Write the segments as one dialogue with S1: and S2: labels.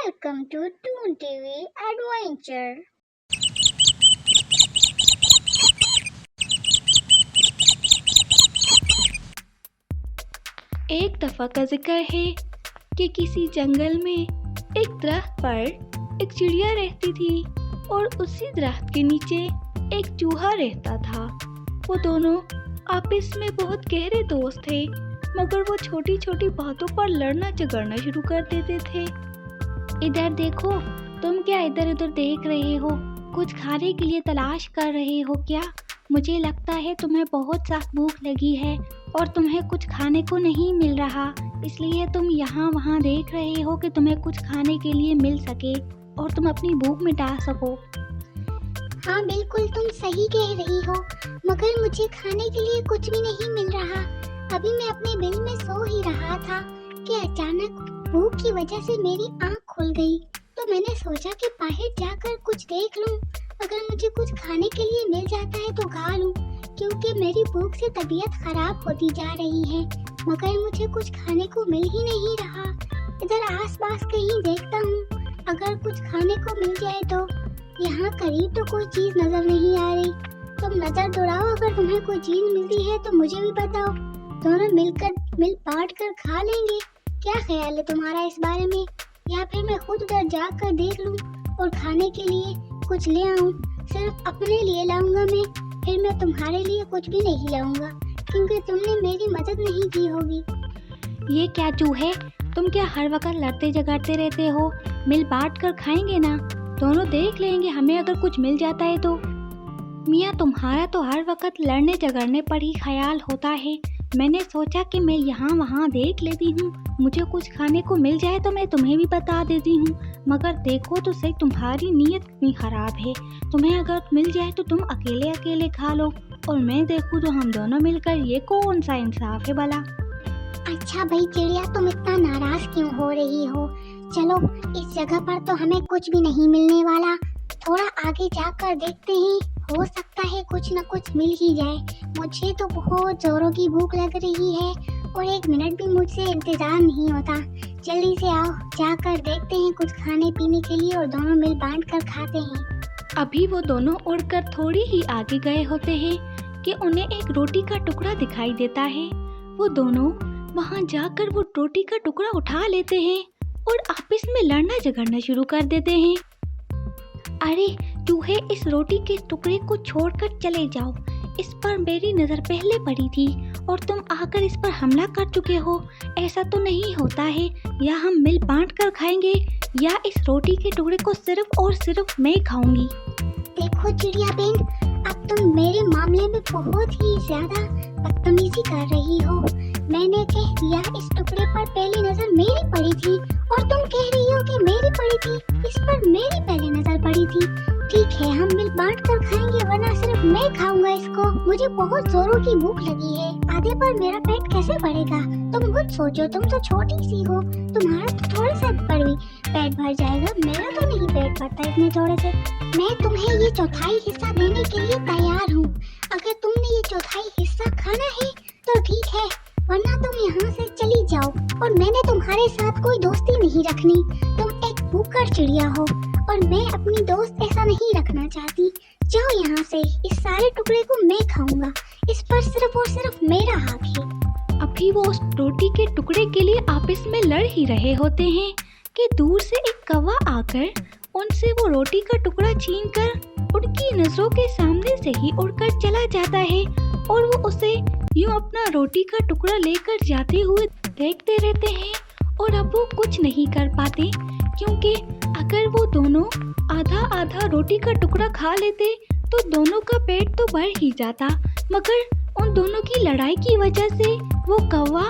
S1: Welcome to Toon TV Adventure.
S2: एक दफ़ा का जिक्र है कि किसी जंगल में एक दरख्त पर एक चिड़िया रहती थी और उसी दरख्त के नीचे एक चूहा रहता था। वो दोनों आपस में बहुत गहरे दोस्त थे, मगर वो छोटी छोटी बातों पर लड़ना झगड़ना शुरू कर देते थे। इधर देखो, तुम क्या इधर उधर देख रहे हो? कुछ खाने के लिए तलाश कर रहे हो क्या? मुझे लगता है तुम्हें बहुत सख्त भूख लगी है और तुम्हें कुछ खाने को नहीं मिल रहा, इसलिए तुम यहाँ वहाँ देख रहे हो कि तुम्हें कुछ खाने के लिए मिल सके और तुम अपनी भूख मिटा सको।
S1: हाँ बिल्कुल, तुम सही कह रही हो, मगर मुझे खाने के लिए कुछ भी नहीं मिल रहा। अभी मैं अपने बिल में सो ही रहा था कि अचानक भूख की वजह से मेरी आँख खुल गई। तो मैंने सोचा कि बाहर जाकर कुछ देख लूं, अगर मुझे कुछ खाने के लिए मिल जाता है तो खा लूं, क्योंकि मेरी भूख से तबीयत खराब होती जा रही है। मगर मुझे कुछ खाने को मिल ही नहीं रहा। इधर आसपास कहीं देखता हूँ, अगर कुछ खाने को मिल जाए तो। यहाँ करीब तो कोई चीज़ नजर नहीं आ रही। तुम नजर दौड़ाओ, अगर तुम्हें कोई चीज़ मिलती है तो मुझे भी बताओ, दोनों मिल बांट कर खा लेंगे। क्या ख्याल है तुम्हारा इस बारे में? या फिर मैं खुद उधर जाकर देख लूं और खाने के लिए कुछ ले आऊं? सिर्फ अपने लिए लाऊंगा मैं, फिर मैं तुम्हारे लिए कुछ भी नहीं लाऊंगा, क्योंकि तुमने मेरी मदद नहीं की होगी।
S2: ये क्या चूहे, तुम क्या हर वक्त लड़ते झगड़ते रहते हो? मिल बांट कर खाएंगे ना, दोनों देख लेंगे, हमें अगर कुछ मिल जाता है तो। मियाँ, तुम्हारा तो हर वक्त लड़ने झगड़ने पर ही ख्याल होता है। मैंने सोचा कि मैं यहाँ वहाँ देख लेती हूँ, मुझे कुछ खाने को मिल जाए तो मैं तुम्हें भी बता देती हूँ। मगर देखो तो सही, तुम्हारी नीयत कितनी ख़राब है। तुम्हें अगर मिल जाए तो तुम अकेले अकेले खा लो और मैं देखूँ तो हम दोनों मिलकर, ये कौन सा इंसाफ है भला?
S1: अच्छा भाई चिड़िया, तुम इतना नाराज क्यों हो रही हो? चलो, इस जगह पर तो हमें कुछ भी नहीं मिलने वाला, थोड़ा आगे जाकर देखते हैं, हो सकता है कुछ न कुछ मिल ही जाए। मुझे तो बहुत जोरों की भूख लग रही है और एक मिनट भी मुझसे इंतजार नहीं होता। जल्दी से आओ, जाकर देखते हैं कुछ खाने पीने के लिए और दोनों मिल बांट कर खाते हैं।
S2: अभी वो दोनों उड़कर थोड़ी ही आगे गए होते हैं कि उन्हें एक रोटी का टुकड़ा दिखाई देता है। वो दोनों वहाँ जाकर वो रोटी का टुकड़ा उठा लेते हैं और आपस में लड़ना झगड़ना शुरू कर देते हैं। अरे चूहे, इस रोटी के टुकड़े को छोड़कर चले जाओ, इस पर मेरी नज़र पहले पड़ी थी और तुम आकर इस पर हमला कर चुके हो। ऐसा तो नहीं होता है, या हम मिल बांट कर खाएंगे या इस रोटी के टुकड़े को सिर्फ और सिर्फ मैं खाऊंगी।
S1: देखो चिड़िया बहन, अब तुम मेरे मामले में बहुत ही ज्यादा बदतमीजी कर रही हो। मैंने कह दिया इस टुकड़े पर पहली नजर मेरी पड़ी थी और तुम कह रही हो कि मेरी पड़ी थी, इस पर मेरी पहली नजर पड़ी थी। ठीक है, हम मिल बांट कर खाएंगे, वरना सिर्फ मैं खाऊंगा इसको। मुझे बहुत जोरों की भूख लगी है, आधे पर मेरा पेट कैसे भरेगा? तुम खुद सोचो, तुम तो छोटी सी हो, तुम्हारा तो थोड़े से पर भी पेट भर जाएगा, मेरा तो नहीं पेट भरता इतने थोड़े से। मैं तुम्हें ये चौथाई हिस्सा देने के लिए तैयार हूँ। अगर तुमने ये चौथाई हिस्सा खाना है तो ठीक है, वरना तुम यहाँ से चली जाओ। और मैंने तुम्हारे साथ कोई दोस्ती नहीं रखनी, तुम एक भूखड़ चिड़िया हो और मैं अपनी दोस्त ऐसा नहीं रखना चाहती। जाओ यहाँ से, इस सारे टुकड़े को मैं खाऊंगा, इस पर सिर्फ और सिर्फ मेरा हक है।
S2: अभी वो उस रोटी के टुकड़े के लिए आपस में लड़ ही रहे होते हैं कि दूर से एक कौवा आकर उनसे वो रोटी का टुकड़ा छीनकर उनकी नजरों के सामने से ही उड़कर चला जाता है और वो उसे यूं अपना रोटी का टुकड़ा लेकर जाते हुए देखते रहते हैं। और अब वो कुछ नहीं कर पाते, क्योंकि अगर वो दोनों आधा आधा रोटी का टुकड़ा खा लेते तो दोनों का पेट तो भर ही जाता। मगर उन दोनों की लड़ाई की वजह से वो कौवा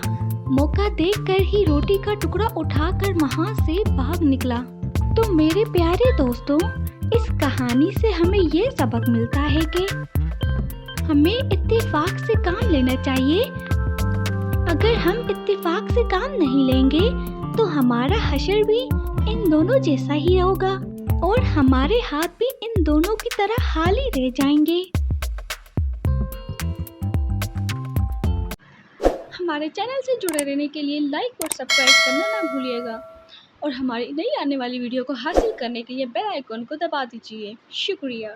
S2: मौका देखकर ही रोटी का टुकड़ा उठाकर वहाँ से भाग निकला। तो मेरे प्यारे दोस्तों, इस कहानी से हमें ये सबक मिलता है कि हमें इत्तेफाक से काम लेना चाहिए। अगर हम इत्तेफाक से काम नहीं लेंगे तो हमारा हशर भी इन दोनों जैसा ही होगा और हमारे हाथ भी इन दोनों की तरह खाली रह जाएंगे। हमारे चैनल से जुड़े रहने के लिए लाइक और सब्सक्राइब करना ना भूलिएगा
S3: और हमारी नई आने वाली वीडियो को हासिल करने के लिए बेल आइकन को दबा दीजिए। शुक्रिया।